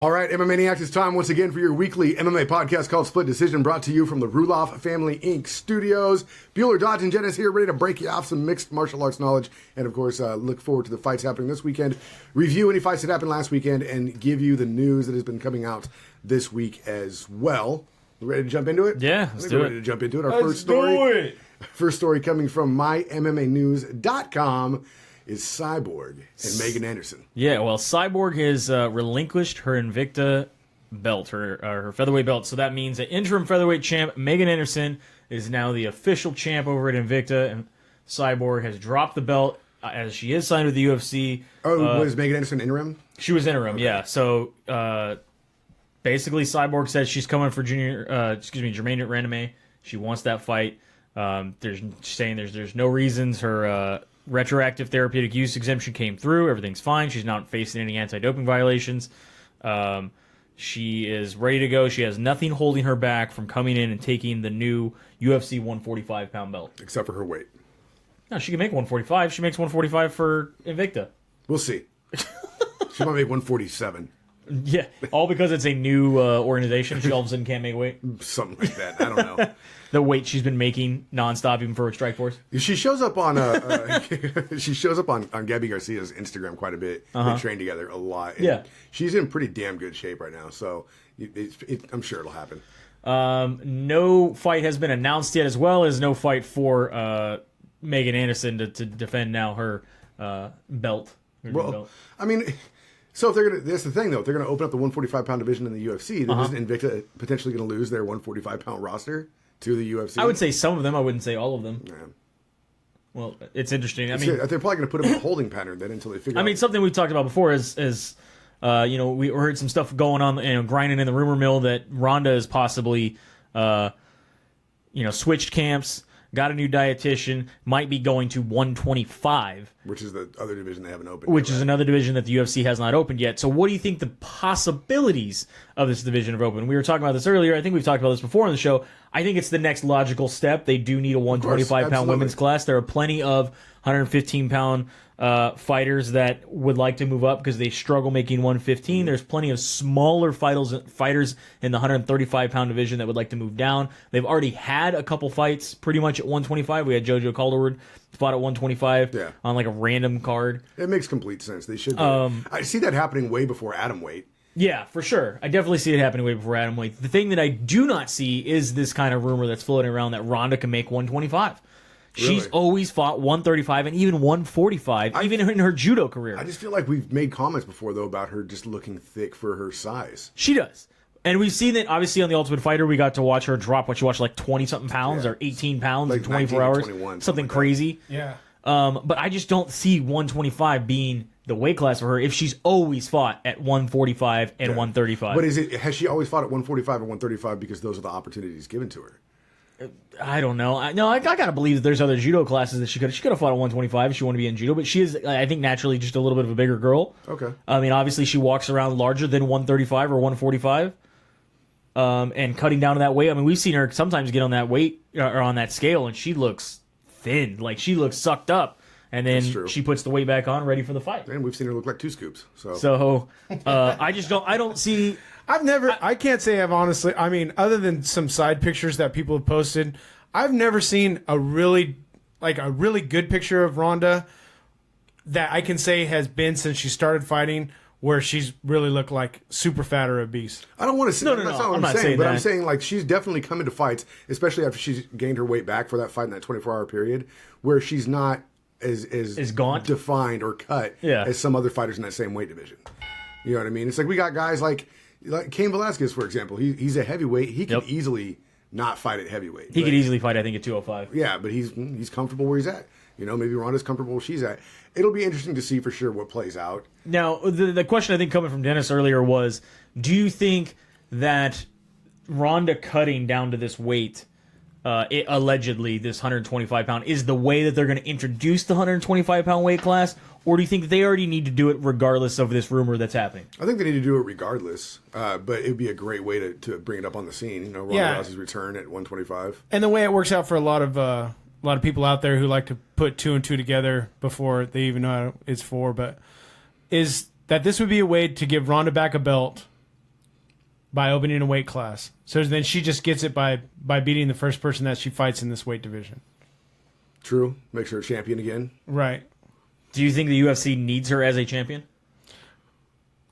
All right, MMA Maniacs, it's time once again for your weekly MMA podcast called Split Decision, brought to you from the Ruloff Family Inc. studios. Bueller, Dodge, and Jennis here, ready to break you off some mixed martial arts knowledge, and of course, look forward to the fights happening this weekend, review any fights that happened last weekend, and give you the news that has been coming out this week as well. Ready to jump into it? Yeah, let's do it. Ready to jump into it. Our first story coming from MyMMAnews.com is Cyborg and Megan Anderson. Yeah, well, Cyborg has relinquished her Invicta belt, her featherweight belt. So that means that interim featherweight champ Megan Anderson is now the official champ over at Invicta, and Cyborg has dropped the belt as she is signed with the UFC. Oh, was Megan Anderson interim? She was interim, okay. Yeah. So basically, Cyborg says she's coming for Jermaine Randame. She wants that fight. There's no reasons her retroactive therapeutic use exemption came through. Everything's fine. She's not facing any anti-doping violations. She is ready to go. She has nothing holding her back from coming in and taking the new UFC 145-pound belt. Except for her weight. No, she can make 145. She makes 145 for Invicta. We'll see. She might make 147. Yeah, all because it's a new organization. She all of a sudden can't make weight. Something like that. I don't know. The weight she's been making nonstop, even for her Strikeforce. She shows up on Gabby Garcia's Instagram quite a bit. They train together a lot. And yeah, she's in pretty damn good shape right now. So I'm sure it'll happen. No fight has been announced yet, as well as no fight for Megan Anderson to defend now her belt. Belt. I mean. So if they're gonna, that's the thing though. If they're gonna open up the 145-pound division in the UFC, then isn't Invicta potentially gonna lose their 145-pound roster to the UFC? I would say some of them. I wouldn't say all of them. Yeah. Well, it's interesting. They're probably gonna put them in a holding pattern then until they figure. I mean, something we talked about before is we heard some stuff going on, grinding in the rumor mill that Ronda is possibly, switched camps. Got a new dietitian, might be going to 125. Which is the other division they haven't opened Which is another division that the UFC has not opened yet. So what do you think the possibilities of this division have opened? We were talking about this earlier. I think we've talked about this before on the show. I think it's the next logical step. They do need a 125-pound women's class. There are plenty of 115-pound fighters that would like to move up because they struggle making 115. There's plenty of smaller fighters in the 135-pound division that would like to move down. They've already had a couple fights pretty much at 125. We had JoJo Calderwood fought at 125 on like a random card. It makes complete sense. They should. I see that happening way before atom weight. Yeah, for sure. I definitely see it happening way before atom weight. The thing that I do not see is this kind of rumor that's floating around that Ronda can make 125. Really? She's always fought 135 and even 145, even in her judo career. I just feel like we've made comments before, though, about her just looking thick for her size. She does. And we've seen that, obviously, on The Ultimate Fighter, we got to watch her drop, she watched like 20-something pounds or 18 pounds in 24 hours. Something like crazy. Yeah. But I just don't see 125 being the weight class for her if she's always fought at 145 and 135. But has she always fought at 145 or 135 because those are the opportunities given to her? I don't know. I gotta believe that there's other judo classes that she could have fought at 125 if she wanted to be in judo, but she is, I think, naturally just a little bit of a bigger girl. Okay. I mean, obviously she walks around larger than 135 or 145, and cutting down to that weight. I mean, we've seen her sometimes get on that weight or on that scale, and she looks thin, like she looks sucked up, and then she puts the weight back on, ready for the fight. And we've seen her look like two scoops. So I don't see. I can't say I've honestly, I mean, other than some side pictures that people have posted, I've never seen a really good picture of Ronda that I can say has been since she started fighting where she's really looked like super fat or obese. I don't want to say that's not what I'm saying, but I'm saying like she's definitely come into fights, especially after she's gained her weight back for that fight in that 24-hour period, where she's not as gaunt, defined or cut as some other fighters in that same weight division. You know what I mean? It's like we got guys like Cain Velasquez, for example. He's a heavyweight. He can easily not fight at heavyweight. He could easily fight, I think, at 205. Yeah, but he's comfortable where he's at. Maybe Ronda's comfortable where she's at. It'll be interesting to see for sure what plays out. Now, the question I think coming from Dennis earlier was, do you think that Ronda cutting down to this weight, allegedly this 125-pound, is the way that they're going to introduce the 125-pound weight class? Or do you think they already need to do it regardless of this rumor that's happening? I think they need to do it regardless, but it would be a great way to bring it up on the scene. Ronda Rousey's return at 125. And the way it works out for a lot of people out there who like to put two and two together before they even know what it's for, but is that this would be a way to give Ronda back a belt by opening a weight class. So then she just gets it by beating the first person that she fights in this weight division. True. Makes her a champion again. Right. Do you think the UFC needs her as a champion?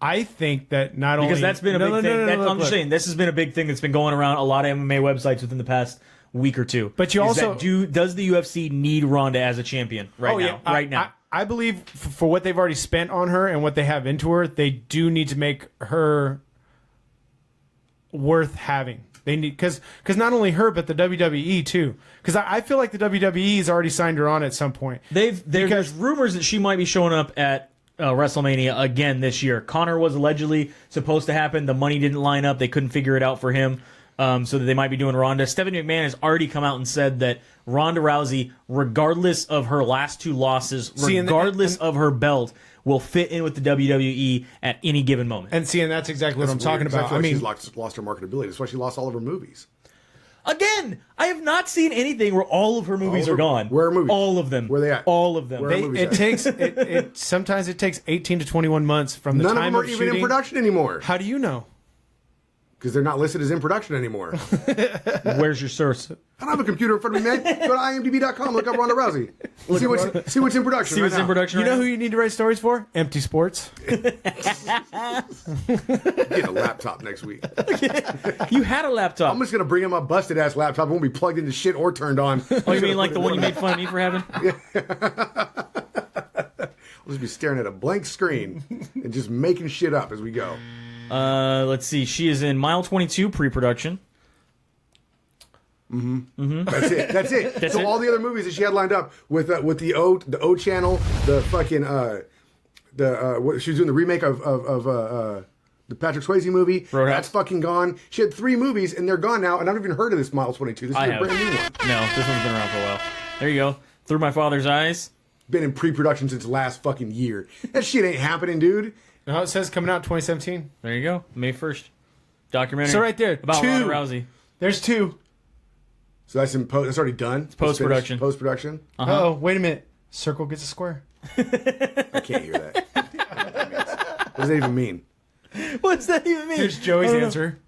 I think that not only... Because that's been a big thing. I'm just saying, this has been a big thing that's been going around a lot of MMA websites within the past week or two. But you also... does the UFC need Ronda as a champion right now? I believe for what they've already spent on her and what they have into her, they do need to make her worth having. They need because not only her but the WWE too. Because I feel like the WWE has already signed her on at some point. There's rumors that she might be showing up at WrestleMania again this year. Connor was allegedly supposed to happen. The money didn't line up. They couldn't figure it out for him. So that they might be doing Ronda. Stephanie McMahon has already come out and said that Ronda Rousey, regardless of her last 2 losses, regardless of her belt, will fit in with the WWE at any given moment. And that's exactly what I'm talking about. I mean, she's lost her marketability. That's why she lost all of her movies. Again, I have not seen anything where all of her movies are gone. Where are movies? All of them. Where are they at? All of them. Sometimes it takes 18 to 21 months from the time of shooting. None of them are even in production anymore. How do you know? Because they're not listed as in production anymore. Where's your source? I don't have a computer in front of me, man. Go to imdb.com, look up Ronda Rousey. See what's in production. See what's in production. You know who you need to write stories for? Empty Sports. Get a laptop next week. You had a laptop. I'm just going to bring in my busted ass laptop. It won't be plugged into shit or turned on. Oh, you mean like the one you made fun of me for having? I'll just be staring at a blank screen and just making shit up as we go. Let's see. She is in Mile 22 pre-production. That's it. So all the other movies that she had lined up with the O channel, the fucking she was doing the remake of the Patrick Swayze movie. Roadhouse. That's fucking gone. She had 3 movies and they're gone now, and I've never even heard of this Mile 22. This is a brand new one. No, this one's been around for a while. There you go. Through My Father's Eyes. Been in pre-production since last fucking year. That shit ain't happening, dude. No, it says coming out 2017. There you go. May 1st. Documentary. So right there, about 2. Ronda Rousey. There's 2. So that's that's already done. It's post-production. Post-production. Oh, wait a minute. Circle gets a square. I can't hear that. What does that even mean? What does that even mean? Here's Joey's answer.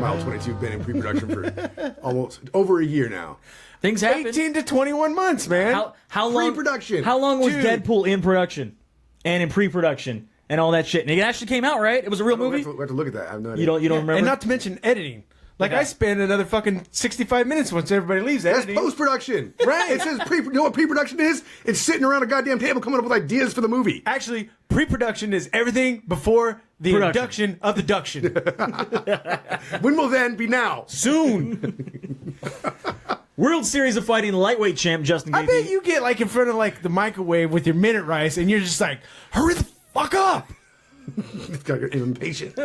Mile 22 been in pre-production for almost over a year now. Things happen. 18 to 21 months, man. How long? Pre-production. How long was Dude. Deadpool in production and in pre-production and all that shit? And it actually came out, right? It was a real movie. We have to look at that. I have no idea. You don't remember? And not to mention editing. Like, I spend another fucking 65 minutes once everybody leaves That's editing. post-production. Right. It says you know what pre-production is? It's sitting around a goddamn table coming up with ideas for the movie. Actually, pre-production is everything before the induction of the duction. When will then be now? Soon. World Series of Fighting lightweight champ Justin Gaethje. I bet you get like in front of like the microwave with your minute rice and you're just like, hurry the fuck up. It's got impatient.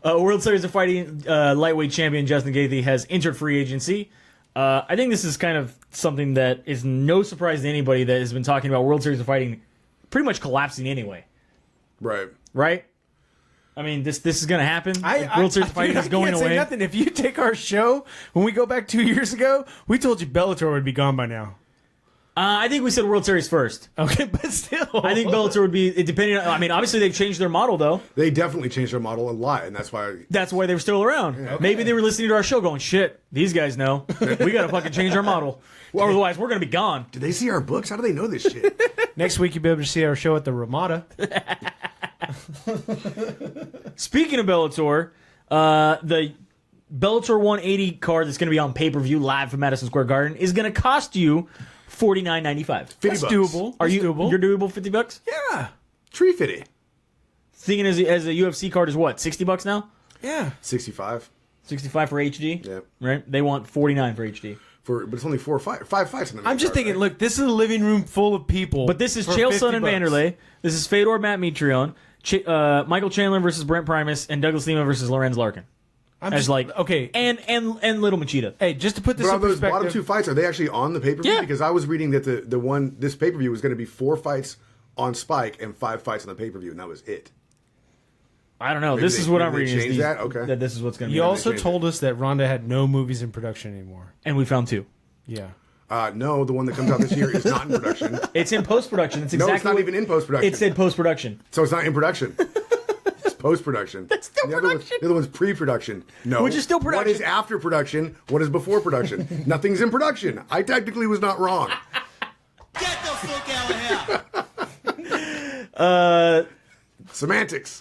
World Series of Fighting lightweight champion Justin Gaethje has entered free agency. I think this is kind of something that is no surprise to anybody that has been talking about World Series of Fighting pretty much collapsing anyway. Right. Right? I mean, this is going to happen. World Series of Fighting is going away. I can't say nothing. If you take our show, when we go back 2 years ago, we told you Bellator would be gone by now. I think we said World Series first. Okay, but still. I think Bellator would be, depending on, I mean, obviously they've changed their model, though. They definitely changed their model a lot, and that's why they were still around. Yeah, okay. Maybe they were listening to our show going, shit, these guys know. We got to fucking change our model. Well, otherwise, we're going to be gone. Did they see our books? How do they know this shit? Next week, you'll be able to see our show at the Ramada. Speaking of Bellator, the Bellator 180 card that's going to be on pay-per-view live from Madison Square Garden is going to cost you $49.95. That's doable. You're doable $50? Yeah. Tree fitty. Thinking as a UFC card is what, $60 now? Yeah. 65. 65 for HD? Yep. Right? They want 49 for HD. But it's only 5 fights in the main I'm just card, thinking, right? look, this is a living room full of people. But this is Chael Sonnen Vanderlei. This is Fedor Matt Mitrione. Michael Chandler versus Brent Primus, and Douglas Lima versus Lorenz Larkin. Okay, and Little Machida. Hey, just to put this in those perspective, bottom 2 fights, are they actually on the pay-per-view? Yeah. Because I was reading that this pay-per-view was going to be 4 fights on Spike and 5 fights on the pay-per-view, and that was it. I don't know. Maybe This is what I'm maybe they reading. changed that? Okay. That this is what's going to be. you also told us that Ronda had no movies in production anymore. And we found 2. Yeah. No, the one that comes out this year is not in production. It's in post-production. It's No, it's not even in post-production. It said post-production. So it's not in production. post-production. That's still production. The other one's pre-production. No. Which is still production. What is after production? What is before production? Nothing's in production. I technically was not wrong. Get the fuck out of here! Semantics.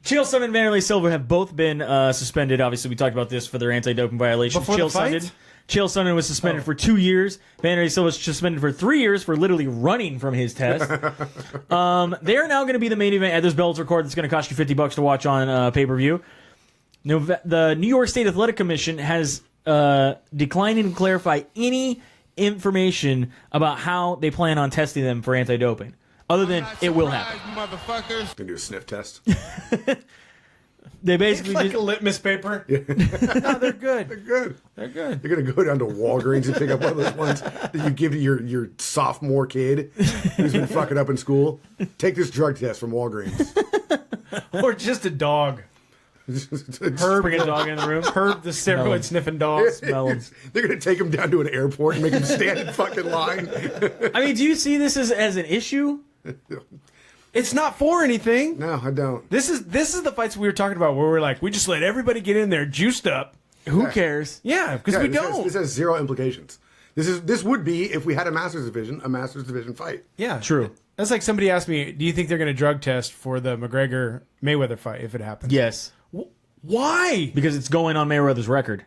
Chael Sonnen and Vanderlei Silva have both been suspended. Obviously, we talked about this for their anti-doping violations. Before the fight? Chael Sonnen was suspended for 2 years. Vanderlei Silva was suspended for 3 years for literally running from his test. They are now going to be the main event at this Bellator card that's going to cost you $50 to watch on pay-per-view. The New York State Athletic Commission has declined to clarify any information about how they plan on testing them for anti-doping. Other than it will happen. Motherfuckers. Gonna do a sniff test. They basically Like a litmus paper. No, they're good. They're good. They're good. You're gonna go down to Walgreens and pick up one of those ones that you give to your sophomore kid who's been fucking up in school. Take this drug test from Walgreens. Or just a dog. Herb, bring a dog in the room. Herb, the steroid sniffing dog. Smell They're gonna take him down to an airport and make him stand in fucking line. I mean, do you see this as an issue? It's not for anything. No, I don't. This is the fights we were talking about where we're like, we just let everybody get in there juiced up. Who cares? Yeah, because we don't. This has zero implications. This would be if we had a Masters Division fight. Yeah, True. That's like somebody asked me, do you think they're going to drug test for the McGregor-Mayweather fight if it happens? Yes. Why? Because it's going on Mayweather's record.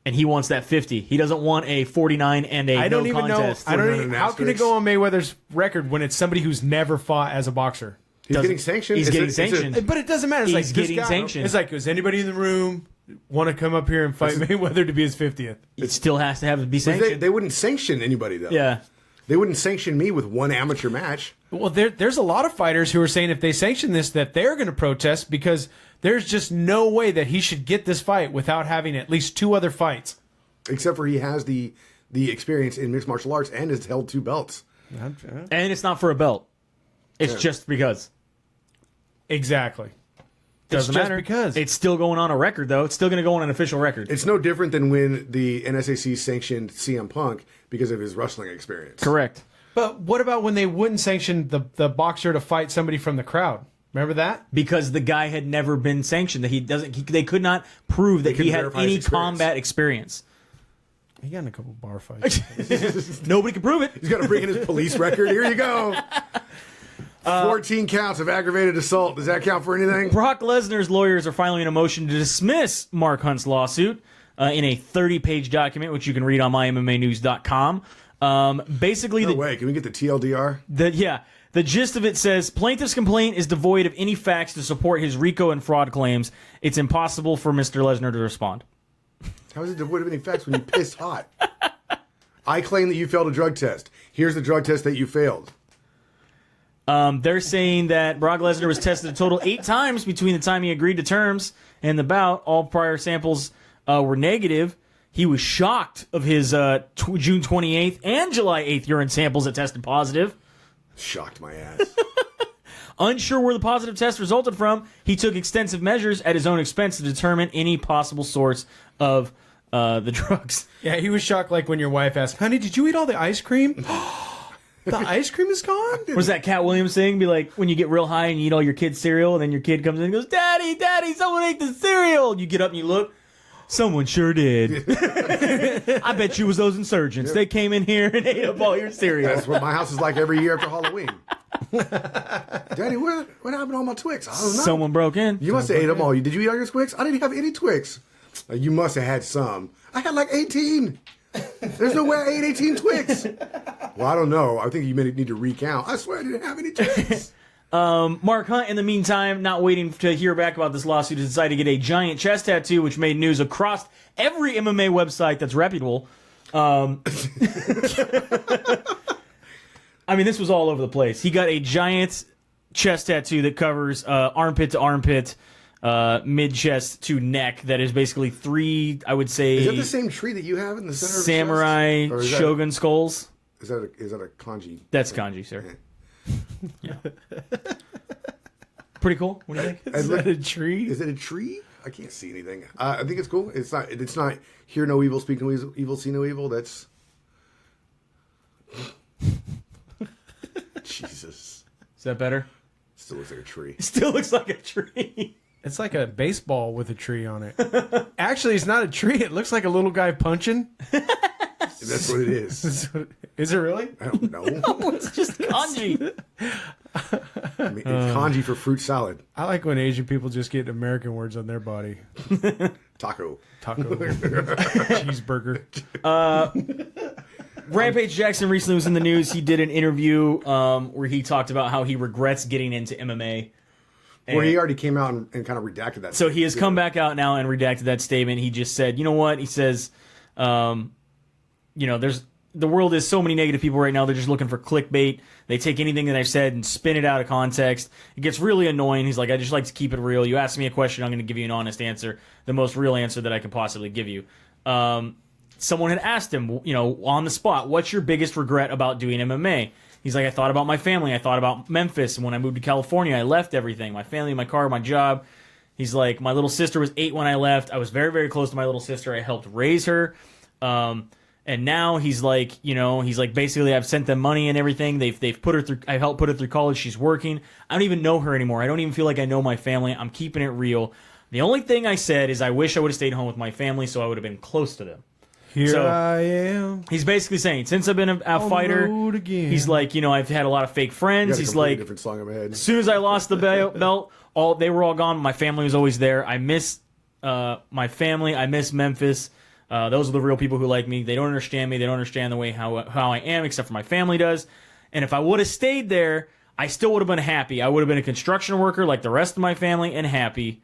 And he wants that 50. He doesn't want a 49 and a I don't no even contest. know. How can it go on Mayweather's record when it's somebody who's never fought as a boxer? He's getting sanctioned. He's getting sanctioned. But it doesn't matter. It's He's like this getting guy, sanctioned. It's like, does anybody in the room want to come up here and fight Mayweather to be his 50th? It still has to be sanctioned. They wouldn't sanction anybody though. Yeah. They wouldn't sanction me with one amateur match. Well, there's a lot of fighters who are saying if they sanction this that they're going to protest because there's just no way that he should get this fight without having at least 2 other fights. Except for he has the experience in mixed martial arts and has held 2 belts. And it's not for a belt. It's just because. Exactly. Doesn't just matter. Because it's still going on a record, though. It's still going to go on an official record. It's no different than when the NSAC sanctioned CM Punk because of his wrestling experience. Correct. But what about when they wouldn't sanction the boxer to fight somebody from the crowd? Remember that? Because the guy had never been sanctioned. That they could not prove that he had any combat experience. He got in a couple bar fights. Nobody can prove it. He's got to bring in his police record. Here you go. 14 counts of aggravated assault. Does that count for anything? Brock Lesnar's lawyers are filing a motion to dismiss Mark Hunt's lawsuit in a 30-page document, which you can read on mymmanews.com. Basically, No way. Can we get the TLDR? The gist of it says, plaintiff's complaint is devoid of any facts to support his RICO and fraud claims. It's impossible for Mr. Lesnar to respond. How is it devoid of any facts when you pissed hot? I claim that you failed a drug test. Here's the drug test that you failed. They're saying that Brock Lesnar was tested a total 8 times between the time he agreed to terms and the bout. All prior samples were negative. He was shocked of his June 28th and July 8th urine samples that tested positive. Shocked my ass. Unsure where the positive test resulted from, he took extensive measures at his own expense to determine any possible source of the drugs. Yeah, he was shocked like when your wife asked, honey, did you eat all the ice cream? The ice cream is gone? Was that Cat Williams thing? Be like, when you get real high and you eat all your kid's cereal, and then your kid comes in and goes, Daddy, someone ate the cereal. You get up and you look. Someone sure did. I bet you it was those insurgents. They came in here and ate up all your cereal. That's what my house is like every year after Halloween. Daddy, what happened to all my Twix? I don't know. Someone broke in. You must have ate them all. Did you eat all your Twix? I didn't have any Twix. You must have had some. I had like 18. There's no way I ate 18 Twix. Well, I don't know. I think you may need to recount. I swear I didn't have any Twix. Mark Hunt, in the meantime, not waiting to hear back about this lawsuit, has decided to get a giant chest tattoo, which made news across every MMA website that's reputable. I mean, this was all over the place. He got a giant chest tattoo that covers armpit to armpit, mid-chest to neck, that is basically 3, I would say... Is that the same tree that you have in the center samurai of the chest? shogun skulls? Is that a kanji? That's kanji, sir. Yeah. Pretty cool. What do you think? Is that a tree? Is it a tree? I can't see anything. I think it's cool. It's not hear no evil, speak no evil, see no evil. That's Jesus. Is that better? Still looks like a tree. Still looks like a tree. It's like a baseball with a tree on it. Actually, it's not a tree. It looks like a little guy punching. That's what it is. Is it really? I don't know. No, it's just kanji. I mean, it's kanji for fruit salad. I like when Asian people just get American words on their body. Taco. Cheeseburger. Rampage Jackson recently was in the news. He did an interview where he talked about how he regrets getting into MMA. Where he already came out and kind of redacted that. So he has come back out now and redacted that statement. He just said, you know what? He says, there's the world is so many negative people right now. They're just looking for clickbait. They take anything that I've said and spin it out of context. It gets really annoying. He's like, I just like to keep it real. You ask me a question, I'm going to give you an honest answer, the most real answer that I can possibly give you. Someone had asked him, on the spot, what's your biggest regret about doing MMA? He's like, I thought about my family. I thought about Memphis. And when I moved to California, I left everything. My family, my car, my job. He's like, my little sister was 8 when I left. I was very, very close to my little sister. I helped raise her. And now he's like, basically I've sent them money and everything. They've put her through, I helped put her through college. She's working. I don't even know her anymore. I don't even feel like I know my family. I'm keeping it real. The only thing I said is I wish I would have stayed home with my family so I would have been close to them. Here I am. He's basically saying, since I've been a fighter, he's like, I've had a lot of fake friends. He's like, different song in my head. As soon as I lost the belt, they were all gone. My family was always there. I miss my family. I miss Memphis. Those are the real people who like me. They don't understand me. They don't understand the way how I am, except for my family does. And if I would have stayed there, I still would have been happy. I would have been a construction worker like the rest of my family and happy.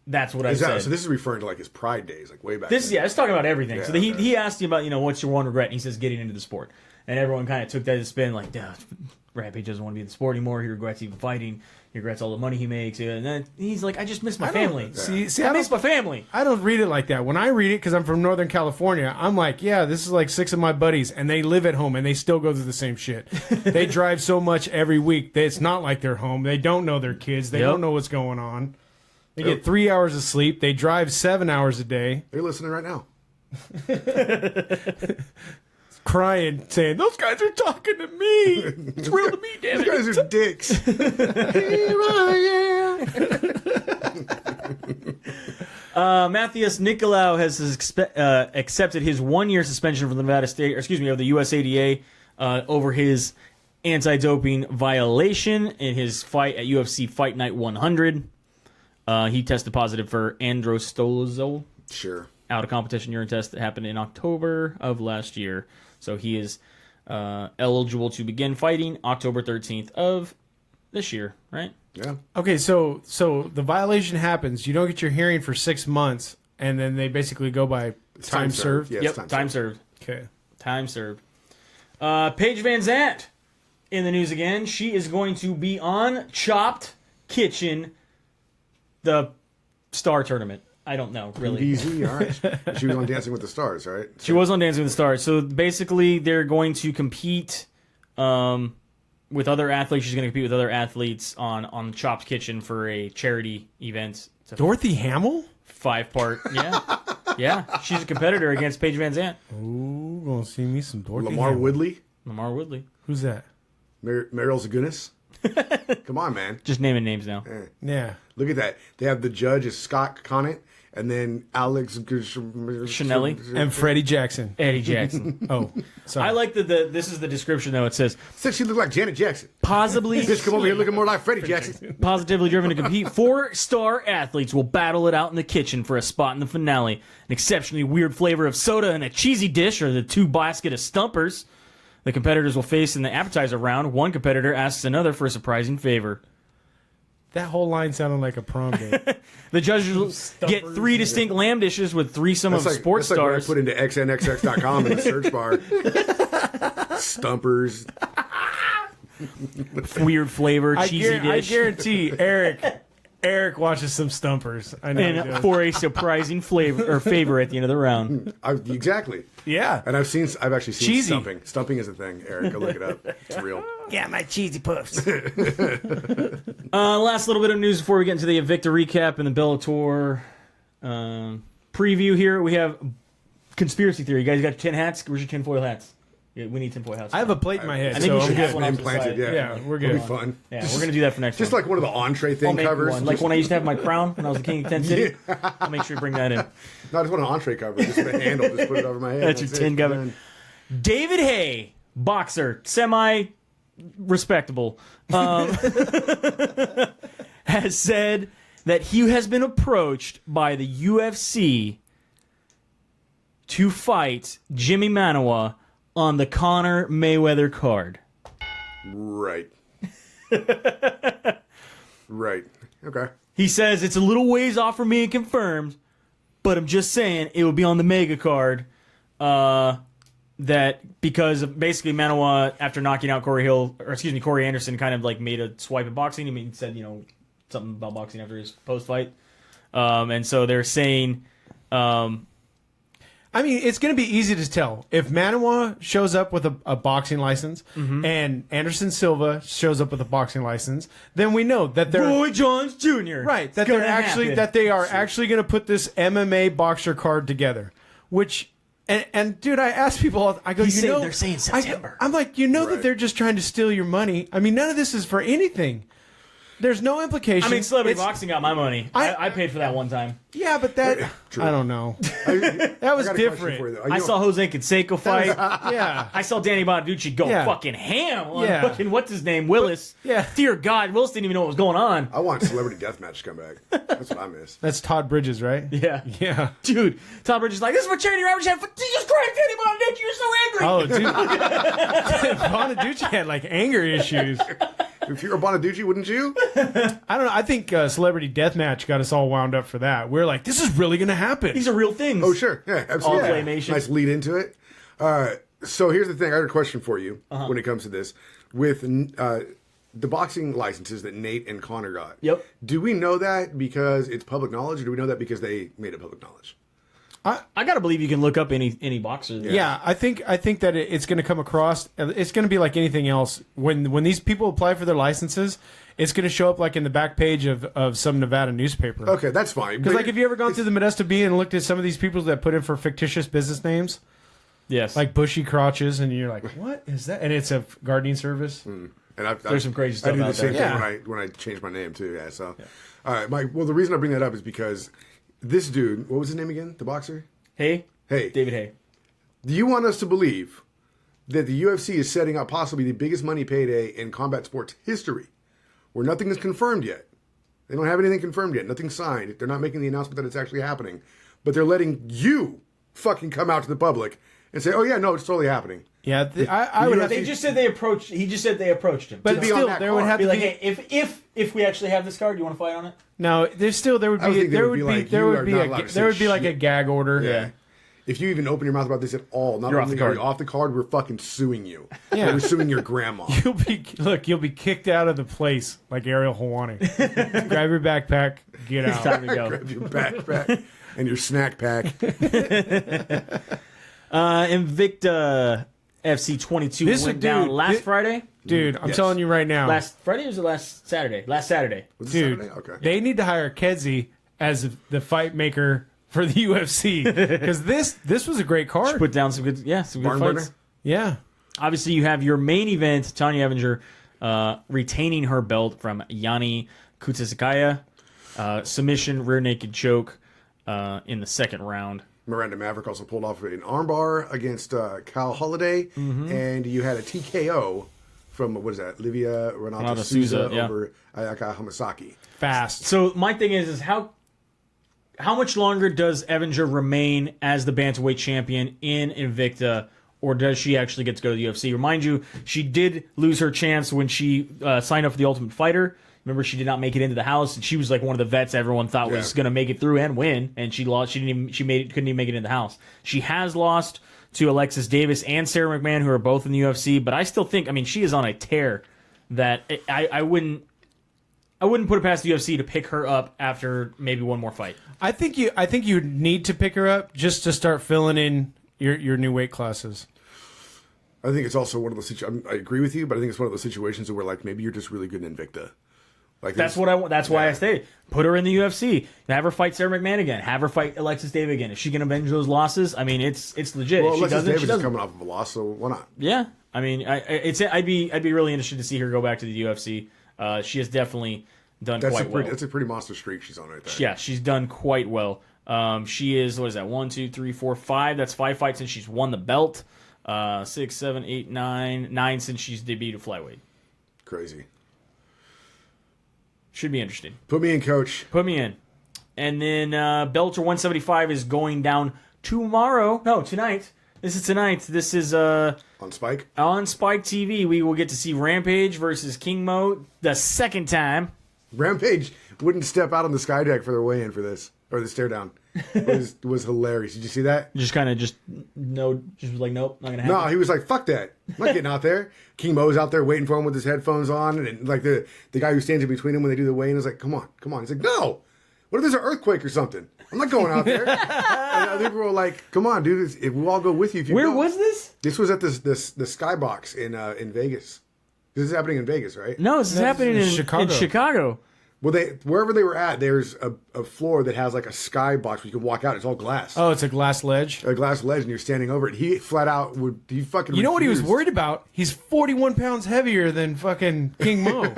That's what I said. So this is referring to like his Pride days, like way back. It's talking about everything. Yeah, so he asked you about, what's your one regret? And he says getting into the sport. And everyone kind of took that as spin, like, Rampage doesn't want to be in the sport anymore. He regrets even fighting. He regrets all the money he makes. And then he's like, I just miss my family. I miss my family. I don't read it like that. When I read it, because I'm from Northern California, I'm like, yeah, this is like 6 of my buddies, and they live at home, and they still go through the same shit. They drive so much every week that it's not like they're home. They don't know their kids. They don't know what's going on. They get 3 hours of sleep. They drive 7 hours a day. They're listening right now. Crying, saying, those guys are talking to me. It's real to me, damn it. Those guys are dicks. Here I am. Matthias Nicolau has accepted his 1-year suspension from the of the USADA over his anti-doping violation in his fight at UFC Fight Night 100. He tested positive for androstolazole. Sure. Out of competition urine test that happened in October of last year. So he is eligible to begin fighting October 13th of this year, right? Yeah. Okay, so the violation happens. You don't get your hearing for 6 months, and then they basically go by time served. Yeah, yep, time served. Okay. Time served. Paige Van Zandt in the news again. She is going to be on Chopped Kitchen, the Star Tournament. I don't know, really. Easy, all right. She was on Dancing with the Stars, right? She was on Dancing with the Stars. So basically, they're going to compete with other athletes. She's going to compete with other athletes on Chopped Kitchen for a charity event. It's Dorothy Hamill? 5-part, yeah. Yeah, she's a competitor against Paige Van Zandt. Ooh, gonna see me some Dorothy Lamar Hamill. Woodley. Lamar Woodley. Who's that? Meryl Zagunis. Come on, man. Just naming names now. Yeah. Look at that. They have the judge is Scott Conant, and then Alex Chanelli. And Freddie Jackson. Eddie Jackson. Oh, sorry. I like this is the description, though. It says, Said she looked like Janet Jackson. possibly Bitch, come over here looking more like Freddie Jackson. positively driven to compete. 4 star athletes will battle it out in the kitchen for a spot in the finale. An exceptionally weird flavor of soda and a cheesy dish are the 2 basket of stumpers the competitors will face in the appetizer round. One competitor asks another for a surprising favor. That whole line sounded like a prom date. The judges will get 3 distinct lamb dishes with threesome of sports that's like stars. What I put into xnxx.com in the search bar. Stumpers. Weird flavor, cheesy I dish. guarantee Eric watches some stumpers. I know. he And does. for a surprising flavor or favor at the end of the round. Exactly. Yeah. And I've actually seen Cheesy. stumping. Stumping is a thing, Eric. Go look it up. It's real. Yeah, my cheesy puffs. Last little bit of news before we get into the Invicta recap and the Bellator preview here. We have conspiracy theory. You guys got your tin hats? Where's your tinfoil hats? Yeah, we need tinfoil hats. I have a plate in my head. I think so we should I'm have good. one off to the implanted. side. Yeah, Yeah, we're It'll good. be fun. Yeah, we're gonna do that for next. Just one. like one of the entree thing I'll make covers. one. Like when I used to have my crown when I was the king of Tent City. I'll make sure you bring that in. No, I just want an entree cover. Just with a handle. Just put it over my head. That's your tin it. cover. And David Hay, boxer, semi-respectable, has said that he has been approached by the UFC to fight Jimmy Manawa on the Conor Mayweather card. Right. Right. Okay. He says it's a little ways off from being confirmed, but I'm just saying it will be on the mega card. That because of basically Manawa, after knocking out Corey Anderson, kind of like made a swipe at boxing. He said, something about boxing after his post fight. And so they're saying, I mean, it's going to be easy to tell. If Manawa shows up with a boxing license and Anderson Silva shows up with a boxing license, then we know that they're Roy Jones Jr. right. That It's they're gonna happen. they are actually going to put this MMA boxer card together. Which and dude, I ask people, I go, they're saying September. I'm like, that Right. they're just trying to steal your money. I mean, none of this is for anything. There's no implication. I mean, Celebrity It's- Boxing got my money. I paid for that one time. Yeah, but that True. I don't know. That was different. I saw Jose Canseco fight. Yeah. I saw Danny Bonaducci go Yeah. fucking ham on Yeah. fucking what's his name, Willis. Yeah. Dear God, Willis didn't even know what was going on. I want Celebrity Deathmatch to come back. That's what I miss. That's Todd Bridges, right? Yeah. Yeah. Dude, Tom Bridges is like, this is for charity Rampage had for Jesus Christ, Danny Bonaducci, you're so angry. Oh, dude. Bonaducci had like anger issues. If you were Bonaducci, wouldn't you? I don't know. I think Celebrity Deathmatch got us all wound up for that. We're like, this is really going to happen. These are real things. Oh, sure. Yeah, absolutely. All claymation. Nice lead into it. So here's the thing. I got a question for you when it comes to this. With the boxing licenses that Nate and Connor got. Yep. Do we know that because it's public knowledge, or do we know that because they made it public knowledge? I gotta believe you can look up any boxer. Yeah, I think that it's going to come across. It's going to be like anything else. When these people apply for their licenses, it's going to show up like in the back page of some Nevada newspaper. Okay, that's fine. Because like, have you ever gone through the Modesto Bee and looked at some of these people that put in for fictitious business names, Yes. like Bushy Crotches, and you're like, what is that? And it's a gardening service. And There's some crazy stuff I do out the same there. thing Yeah. when I changed my name too. Yeah. So, all right. Well, the reason I bring that up is because this dude, what was his name again? The boxer. Hey, David Hay. Do you want us to believe that the UFC is setting up possibly the biggest money payday in combat sports history, where nothing is confirmed yet? They don't have anything confirmed yet. Nothing signed. They're not making the announcement that it's actually happening, but they're letting you fucking come out to the public and say, "Oh yeah, no, it's totally happening." Yeah, I would have They just said they approached. He just said they approached him. But be on still, that there would card. have be to like, be. hey, if we actually have this card, you want to fight on it? No, there would I would be think they there would would be be like, there you would are be not a allowed to there would say be like a shit. gag order. Yeah. If you even open your mouth about this at all, not You're off only the are you card. off the card, we're fuking suing you. Yeah. We're suing your grandma. You'll be kicked out of the place like Ariel Helwani. Grab your backpack, get It's out. time to go. Grab your backpack and your snack pack. Invicta FC 22 This went dude- down last thi- Friday. Dude, I'm Yes. telling you right now. Last Friday or was it last Saturday? Last Saturday. Was it Dude, Saturday? Okay. they need to hire Kedzie as the fight maker for the UFC because this was a great card. Put down some good Barn fights. burner? Yeah, Obviously, you have your main event, Tanya Evinger retaining her belt from Yanni Kutisakaya. Submission, rear naked choke in the second round. Miranda Maverick also pulled off an armbar against Cal Holiday, and you had a TKO from, what is that, Livia Renata Renata Souza Souza, yeah. over Ayaka Hamasaki. fast. So my thing is how much longer does Evinger remain as the bantamweight champion in Invicta, or does she actually get to go to the UFC? Remind you, she did lose her chance when she signed up for the Ultimate Fighter. Remember, she did not make it into the house, and she was like one of the vets everyone thought was Yeah. going to make it through and win, and she lost. Couldn't even make it in the house. She has lost to Alexis Davis and Sarah McMahon, who are both in the UFC, but I still think, she is on a tear that I wouldn't put it past the UFC to pick her up after maybe one more fight. I think you need to pick her up just to start filling in your new weight classes. I think it's also one of those situations, I agree with you, but I think it's one of those situations where, like, maybe you're just really good in Invicta. Like That's there's- what I want. That's why yeah. I stay. Put her in the UFC. Have her fight Sarah McMahon again. Have her fight Alexis Davis again. If she can avenge those losses, I mean, it's legit. Well, if she Alexis doesn't, Davis she is doesn't. coming off of a loss, so why not? Yeah, I mean, I'd be really interested to see her go back to the UFC. She has definitely done quite well. That's a pretty monster streak she's on right there. Yeah, she's done quite well. She is, what is that? 1, 2, 3, 4, 5. That's 5 fights since she's won the belt. 6, 7, 8, 9 since she's debuted at flyweight. Crazy. Should be interesting. Put me in, coach. Put me in. And then Bellator 175 is going down tomorrow. No, tonight. This is tonight. This is On Spike? on Spike TV. We will get to see Rampage versus King Mo the second time. Rampage wouldn't step out on the sky deck for the weigh-in for this. Or the stare down. It was hilarious. Did you see that? Just kind of no, just like, nope, not going to happen. No, he was like, fuck that. I'm not getting out there. King Mo's out there waiting for him with his headphones on. And like the guy who stands in between him when they do the weigh-in is like, come on. He's like, no. What if there's an earthquake or something? I'm not going out there. And other people were like, come on, dude. If we'll all go with you. If you Where go. was this? This was at the Skybox in Vegas. This is happening in Vegas, right? No, this is happening in Chicago. Well, wherever they were at, there's a floor that has like a skybox where you can walk out. It's all glass. Oh, it's a glass ledge. A glass ledge, and you're standing over it. He flat out he fucking. You know what he was refused. worried about? He's 41 pounds heavier than fucking King Mo.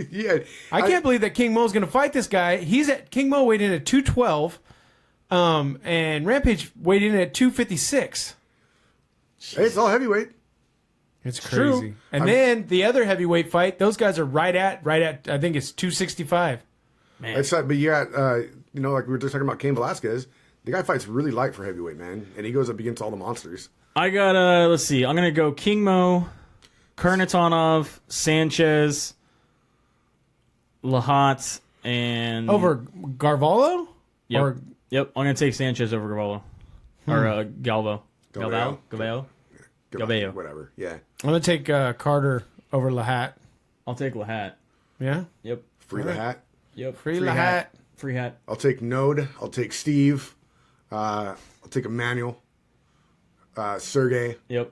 Yeah, I can't believe that King Mo's going to fight this guy. King Mo weighed in at 212, and Rampage weighed in at 256. It's all heavyweight. It's true. crazy. And then the other heavyweight fight, those guys are right at I think it's 265. Man, It's but you got like we were just talking about Cain Velasquez. The guy fights really light for heavyweight, man, and he goes up against all the monsters. I got let's see. I'm gonna go King Mo, Kurnitanov, Sanchez, Lahat, and Over Garvalo? Yep. Or Yep. I'm gonna take Sanchez over Gavallo or Galvo. Galvao. Whatever. Yeah. I'm going to take Carter over Lahat. I'll take Lahat. Yeah? Yep. Free the hat. Yep. Free Lahat. Free hat. I'll take Node. I'll take Steve. I'll take Emmanuel. Sergey. Yep.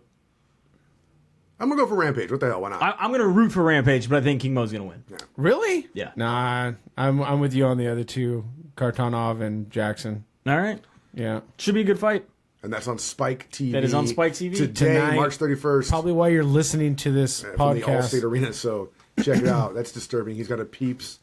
I'm gonna go for Rampage. What the hell? Why not? I'm gonna root for Rampage, but I think King Mo's gonna win. Really? Yeah. Nah, I'm with you on the other two, Kartanov and Jackson. All right. Yeah. Should be a good fight. And that's on Spike TV. That is on Spike TV. Today, Tonight. March 31st. Probably why you're listening to this From the Allstate podcast. Arena. So check it out. That's disturbing. He's got a Peeps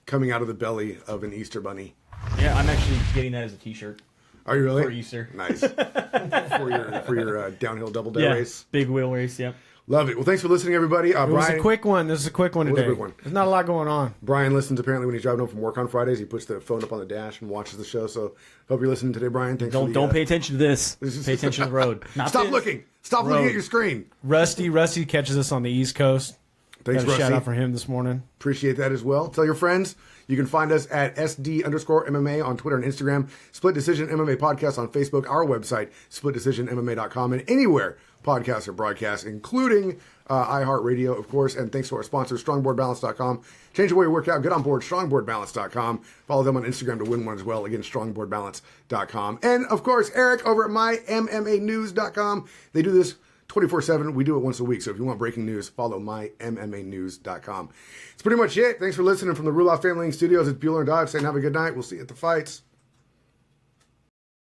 coming out of the belly of an Easter bunny. Yeah, I'm actually getting that as a T-shirt Are you really? for Easter. Nice. for your downhill double dare Yeah, race. big wheel race. Yep. Love it. Well, thanks for listening, everybody. It was Brian, a quick one. This is a quick one was a today. quick one. There's not a lot going on. Brian listens apparently when he's driving home from work on Fridays. He puts the phone up on the dash and watches the show. So hope you're listening today, Brian. Thanks. Don't pay attention to this. Pay attention to the road. Not Stop this. looking. Stop looking at your screen. Rusty catches us on the East Coast. Thanks, Got a Rusty. shout out for him this morning. Appreciate that as well. Tell your friends. You can find us at SD_MMA on Twitter and Instagram. Split Decision MMA Podcast on Facebook. Our website, splitdecisionmma.com, and anywhere podcasts are broadcast, including iHeartRadio, of course. And thanks to our sponsor, StrongboardBalance.com. Change the way you work out. Get on board, StrongboardBalance.com. Follow them on Instagram to win one as well. Again, StrongboardBalance.com. And, of course, Eric over at MyMMANews.com. They do this 24/7. We do it once a week. So if you want breaking news, follow MyMMANews.com. It's pretty much it. Thanks for listening from the Ruloff Family Inc. Studios. It's Bueller and Dodge saying have a good night. We'll see you at the fights.